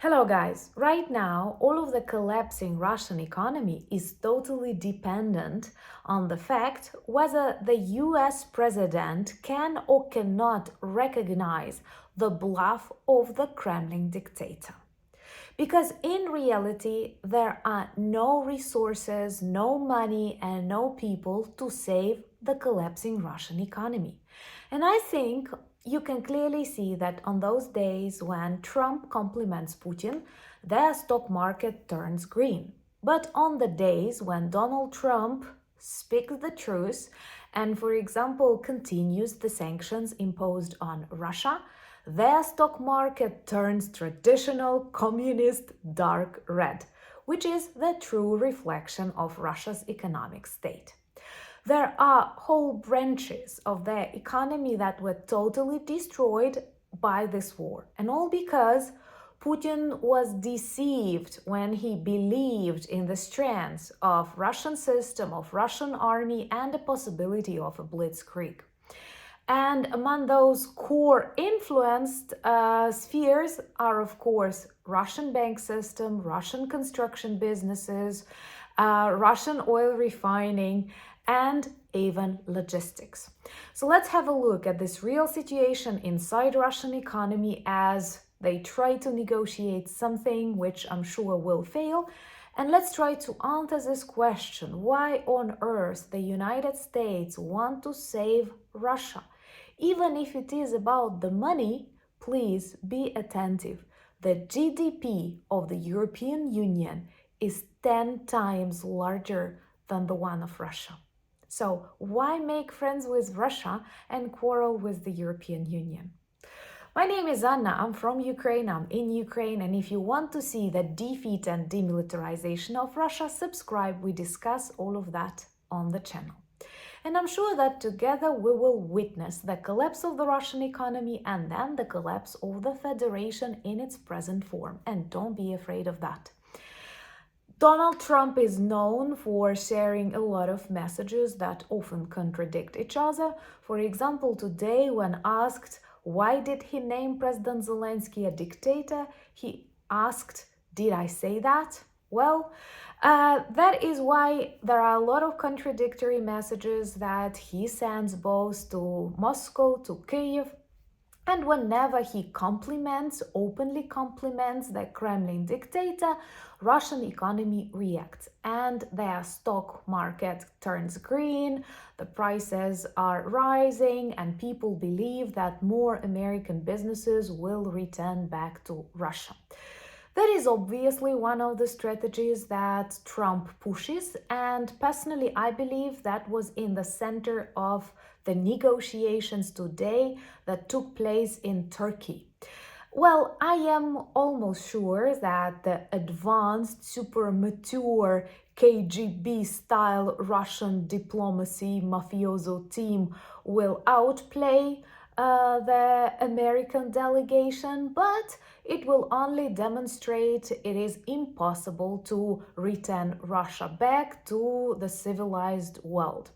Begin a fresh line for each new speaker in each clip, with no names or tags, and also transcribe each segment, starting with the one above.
Hello guys, right now all of the collapsing Russian economy is totally dependent on the fact whether the US president can or cannot recognize the bluff of the Kremlin dictator. Because in reality, there are no resources, no money, and no people to save the collapsing Russian economy. And I think you can clearly see that on those days when Trump compliments Putin, their stock market turns green. But on the days when Donald Trump speaks the truth and, for example, continues the sanctions imposed on Russia, their stock market turns traditional communist dark red, which is the true reflection of Russia's economic state. There are whole branches of their economy that were totally destroyed by this war, and all because Putin was deceived when he believed in the strength of Russian system, of Russian army, and the possibility of a blitzkrieg. And among those core influenced spheres are, of course, Russian bank system, Russian construction businesses, Russian oil refining, and even logistics. So let's have a look at this real situation inside Russian economy as they try to negotiate something which I'm sure will fail. And let's try to answer this question: why on earth the United States want to save Russia? Even if it is about the money, please be attentive. The GDP of the European Union is 10 times larger than the one of Russia. So why make friends with Russia and quarrel with the European Union? My name is Anna, I'm from Ukraine, I'm in Ukraine, and if you want to see the defeat and demilitarization of Russia, subscribe, we discuss all of that on the channel. And I'm sure that together we will witness the collapse of the Russian economy and then the collapse of the Federation in its present form. And don't be afraid of that. Donald Trump is known for sharing a lot of messages that often contradict each other. For example, today when asked why did he name President Zelensky a dictator, he asked, "Did I say that?" Well, that is why there are a lot of contradictory messages that he sends both to Moscow, to Kyiv, and whenever he openly compliments the Kremlin dictator, Russian economy reacts and their stock market turns green, the prices are rising, and people believe that more American businesses will return back to Russia. That is obviously one of the strategies that Trump pushes, and personally I believe that was in the center of the negotiations today that took place in Turkey. Well, I am almost sure that the advanced, super mature KGB-style Russian diplomacy mafioso team will outplay the American delegation, but it will only demonstrate it is impossible to return Russia back to the civilized world.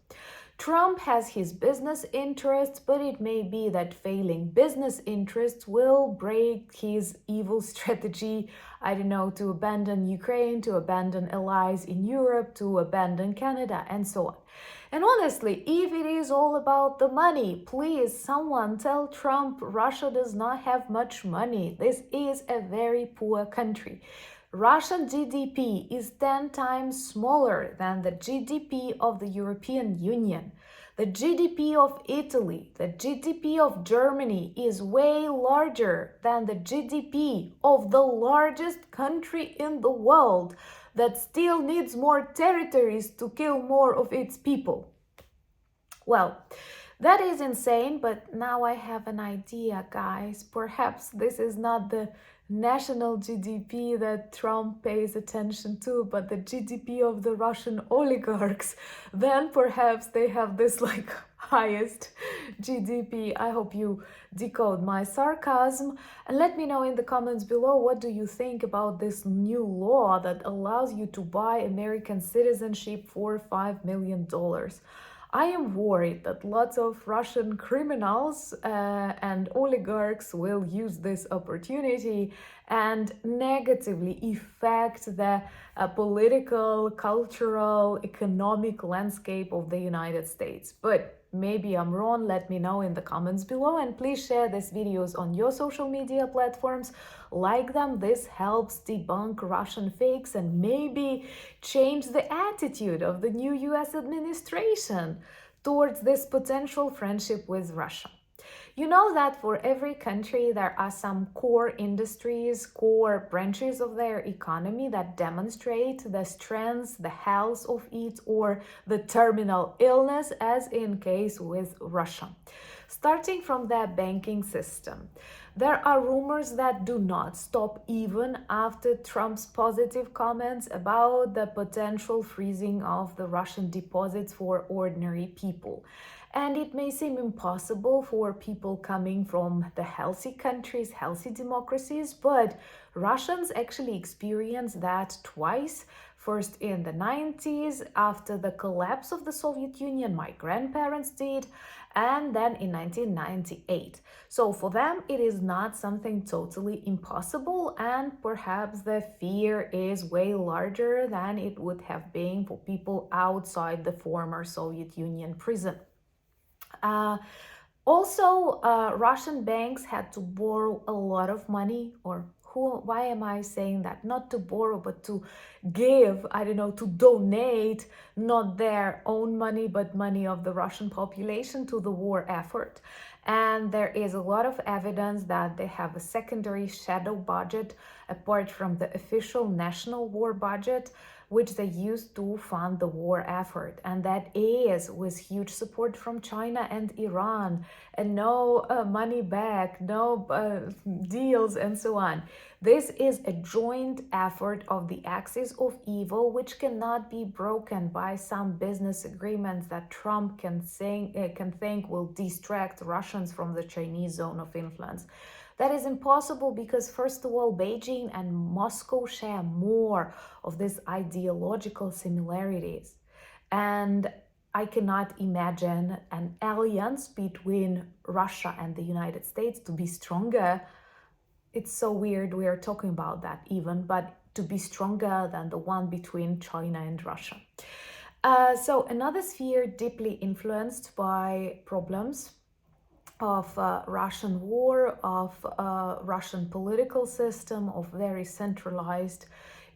Trump has his business interests, but it may be that failing business interests will break his evil strategy, I don't know, to abandon Ukraine, to abandon allies in Europe, to abandon Canada, and so on. And honestly, if it is all about the money, please someone tell Trump Russia does not have much money. This is a very poor country. Russian GDP is 10 times smaller than the GDP of the European Union. The GDP of Italy, the GDP of Germany is way larger than the GDP of the largest country in the world that still needs more territories to kill more of its people. Well, that is insane, but now I have an idea, guys. Perhaps this is not the national GDP that Trump pays attention to, but the GDP of the Russian oligarchs. Then perhaps they have this highest GDP. I hope you decode my sarcasm. And let me know in the comments below, what do you think about this new law that allows you to buy American citizenship for $5 million? I am worried that lots of Russian criminals and oligarchs will use this opportunity and negatively affect the political, cultural, economic landscape of the United States. But maybe I'm wrong, let me know in the comments below, and please share these videos on your social media platforms. Like them, this helps debunk Russian fakes and maybe change the attitude of the new US administration towards this potential friendship with Russia. You know that for every country there are some core industries, core branches of their economy that demonstrate the strengths, the health of it, or the terminal illness, as in case with Russia. Starting from the banking system, there are rumors that do not stop even after Trump's positive comments about the potential freezing of the Russian deposits for ordinary people. And it may seem impossible for people coming from the healthy countries, healthy democracies, but Russians actually experienced that twice. First in the 90s, after the collapse of the Soviet Union, my grandparents did, and then in 1998. So for them, it is not something totally impossible, and perhaps the fear is way larger than it would have been for people outside the former Soviet Union prison. Uh, Russian banks had to borrow a lot of money, or why am I saying that? Not to borrow, but to give, I don't know, to donate not their own money, but money of the Russian population to the war effort. And there is a lot of evidence that they have a secondary shadow budget apart from the official national war budget, which they used to fund the war effort. And that is with huge support from China and Iran, and no money back, no deals, and so on. This is a joint effort of the axis of evil, which cannot be broken by some business agreements that Trump can think will distract Russians from the Chinese zone of influence. That is impossible because, first of all, Beijing and Moscow share more of these ideological similarities. And I cannot imagine an alliance between Russia and the United States to be stronger. It's so weird we are talking about that even, but to be stronger than the one between China and Russia. So another sphere deeply influenced by problems of Russian war, of Russian political system, of very centralized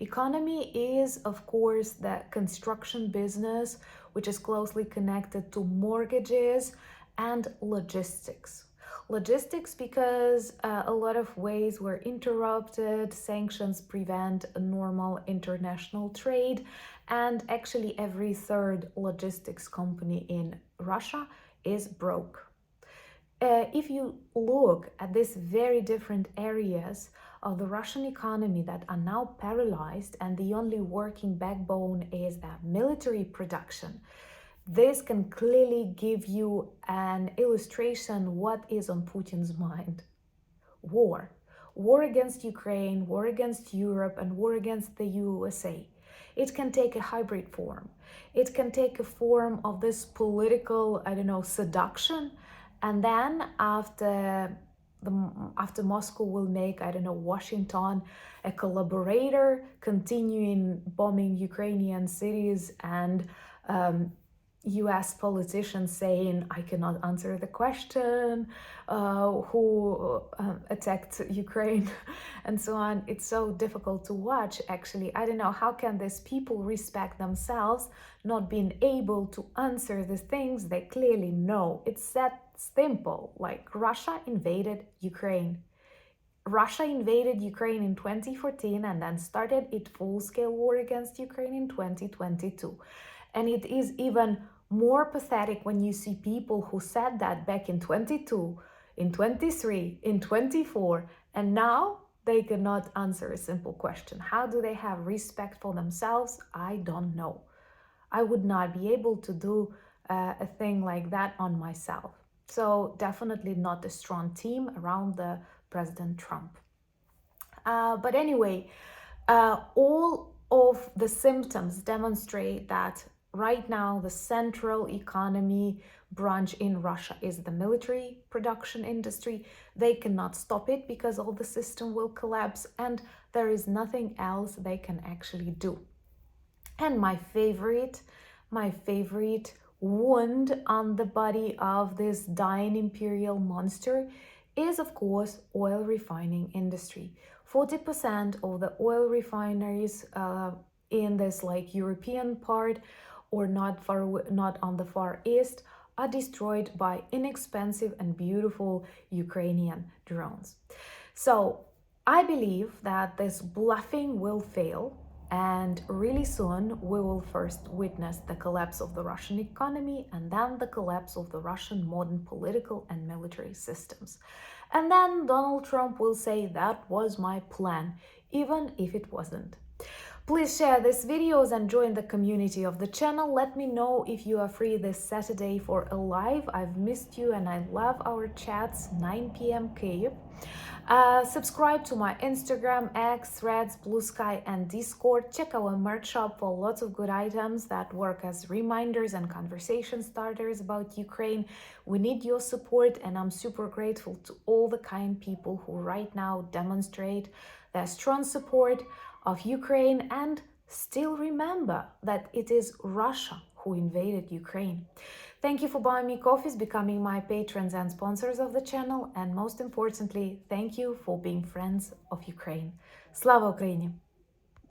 economy is, of course, the construction business, which is closely connected to mortgages and logistics. Logistics because a lot of ways were interrupted, sanctions prevent a normal international trade, and actually every third logistics company in Russia is broke. If you look at these very different areas of the Russian economy that are now paralyzed and the only working backbone is the military production, this can clearly give you an illustration what is on Putin's mind. War. War against Ukraine, war against Europe, and war against the USA. It can take a hybrid form. It can take a form of this political, seduction. And then after Moscow will make, Washington a collaborator, continuing bombing Ukrainian cities, and US politicians saying, I cannot answer the question, who attacked Ukraine, and so on. It's so difficult to watch, actually. I don't know, how can these people respect themselves, not being able to answer the things they clearly know? It's that simple, like Russia invaded Ukraine. Russia invaded Ukraine in 2014 and then started its full-scale war against Ukraine in 2022. And it is even more pathetic when you see people who said that back in 22, in 23, in 24, and now they cannot answer a simple question. How do they have respect for themselves? I don't know. I would not be able to do a thing like that on myself. So definitely not a strong team around the President Trump. But anyway, all of the symptoms demonstrate that right now the central economy branch in Russia is the military production industry. They cannot stop it because all the system will collapse, and there is nothing else they can actually do. And my favorite wound on the body of this dying imperial monster is, of course, oil refining industry. 40% of the oil refineries in this like European part or not on the far east are destroyed by inexpensive and beautiful Ukrainian drones. So I believe that this bluffing will fail, and really soon we will first witness the collapse of the Russian economy and then the collapse of the Russian modern political and military systems. And then Donald Trump will say that was my plan, even if it wasn't. Please share these videos and join the community of the channel. Let me know if you are free this Saturday for a live. I've missed you and I love our chats, 9 p.m. Kyiv. Subscribe to my Instagram, X, Threads, Blue Sky, and Discord. Check our merch shop for lots of good items that work as reminders and conversation starters about Ukraine. We need your support, and I'm super grateful to all the kind people who right now demonstrate their strong support of Ukraine and still remember that it is Russia who invaded Ukraine. Thank you for buying me coffees, becoming my patrons and sponsors of the channel, and most importantly, thank you for being friends of Ukraine. Slava Ukraini!